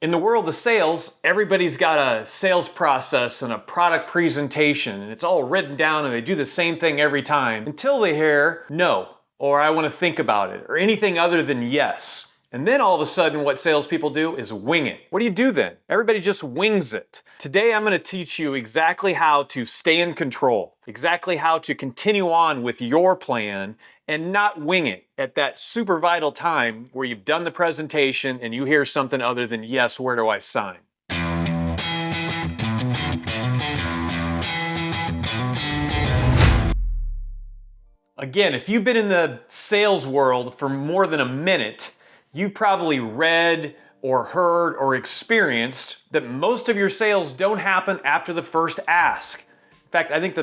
In the world of sales, everybody's got a sales process and a product presentation, and it's all written down and they do the same thing every time until they hear no, or I want to think about it, or anything other than yes. And then all of a sudden what salespeople do is wing it. What do you do then? Everybody just wings it. Today I'm going to teach you exactly how to stay in control, exactly how to continue on with your plan and not wing it at that super vital time where you've done the presentation and you hear something other than, yes, where do I sign? Again, if you've been in the sales world for more than a minute, you've probably read or heard or experienced that most of your sales don't happen after the first ask. In fact, I think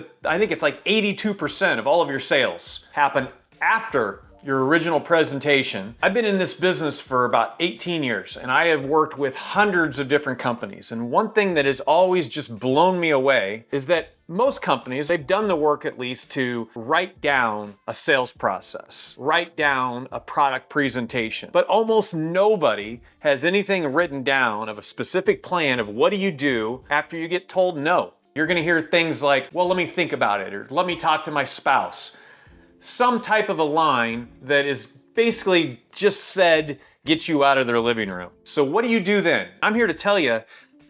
it's like 82% of all of your sales happen after your original presentation. I've been in this business for about 18 years and I have worked with hundreds of different companies. And one thing that has always just blown me away is that most companies, they've done the work at least to write down a sales process, write down a product presentation. But almost nobody has anything written down of a specific plan of what do you do after you get told no. You're gonna hear things like, well, let me think about it, or let me talk to my spouse. Some type of a line that is basically just said, get you out of their living room. So what do you do then? I'm here to tell you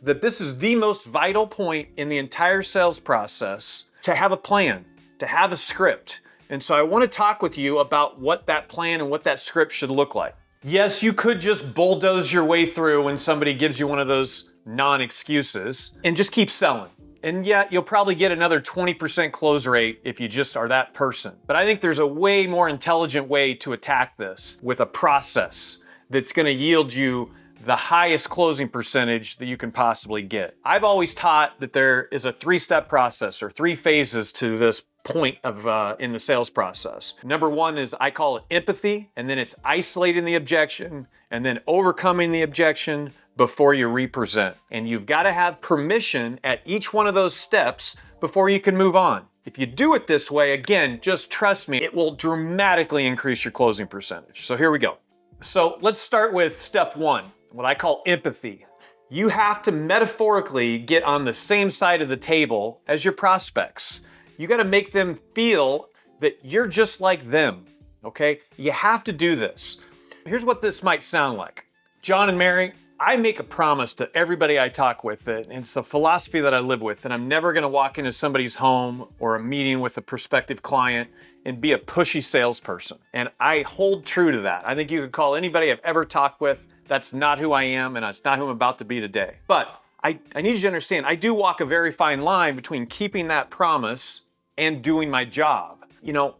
that this is the most vital point in the entire sales process, to have a plan, to have a script. And so I want to talk with you about what that plan and what that script should look like. Yes, you could just bulldoze your way through when somebody gives you one of those non-excuses and just keep selling. And yeah, you'll probably get another 20% close rate if you just are that person. But I think there's a way more intelligent way to attack this with a process that's going to yield you the highest closing percentage that you can possibly get. I've always taught that there is a 3-step process or 3 phases to this point of in the sales process. Number 1 is, I call it empathy, and then it's isolating the objection, and then overcoming the objection before you represent. And you've got to have permission at each one of those steps before you can move on. If you do it this way, again, just trust me, it will dramatically increase your closing percentage. So here we go. So let's start with step 1, what I call empathy. You have to metaphorically get on the same side of the table as your prospects. You got to make them feel that you're just like them, okay? You have to do this. Here's what this might sound like. John and Mary, I make a promise to everybody I talk with, and it's a philosophy that I live with, and I'm never gonna walk into somebody's home or a meeting with a prospective client and be a pushy salesperson. And I hold true to that. I think you could call anybody I've ever talked with, that's not who I am, and that's not who I'm about to be today. But I need you to understand, I do walk a very fine line between keeping that promise and doing my job. You know,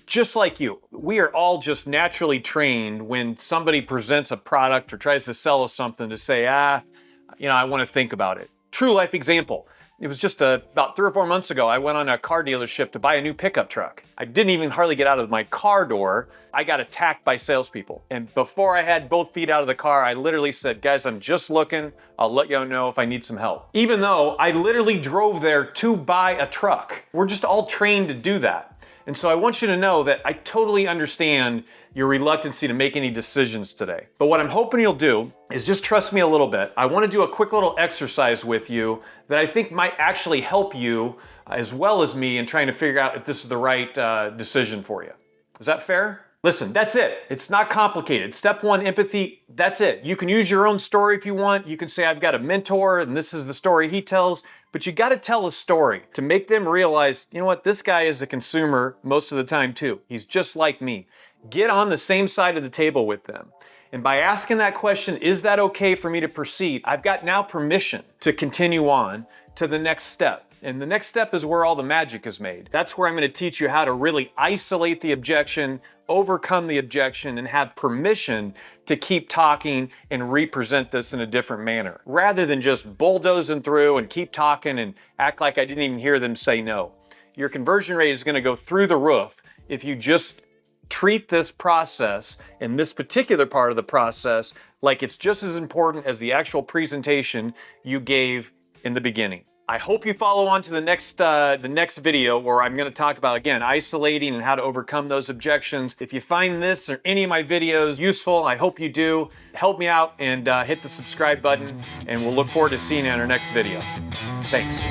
just like you, we are all just naturally trained when somebody presents a product or tries to sell us something to say, I want to think about it. True life example. It was just about 3 or 4 months ago, I went on a car dealership to buy a new pickup truck. I didn't even hardly get out of my car door. I got attacked by salespeople. And before I had both feet out of the car, I literally said, guys, I'm just looking. I'll let you know if I need some help. Even though I literally drove there to buy a truck. We're just all trained to do that. And so I want you to know that I totally understand your reluctancy to make any decisions today. But what I'm hoping you'll do is just trust me a little bit. I want to do a quick little exercise with you that I think might actually help you as well as me in trying to figure out if this is the right decision for you. Is that fair? Listen, that's it. It's not complicated. Step 1, empathy, that's it. You can use your own story if you want. You can say, I've got a mentor and this is the story he tells, but you got to tell a story to make them realize, you know what, this guy is a consumer most of the time too. He's just like me. Get on the same side of the table with them. And by asking that question, is that okay for me to proceed? I've got now permission to continue on to the next step. And the next step is where all the magic is made. That's where I'm going to teach you how to really isolate the objection, overcome the objection, and have permission to keep talking and represent this in a different manner, rather than just bulldozing through and keep talking and act like I didn't even hear them say no. Your conversion rate is going to go through the roof if you just treat this process and this particular part of the process like it's just as important as the actual presentation you gave in the beginning. I hope you follow on to the next video where I'm going to talk about, again, isolating and how to overcome those objections. If you find this or any of my videos useful, I hope you do. Help me out and hit the subscribe button, and we'll look forward to seeing you in our next video. Thanks.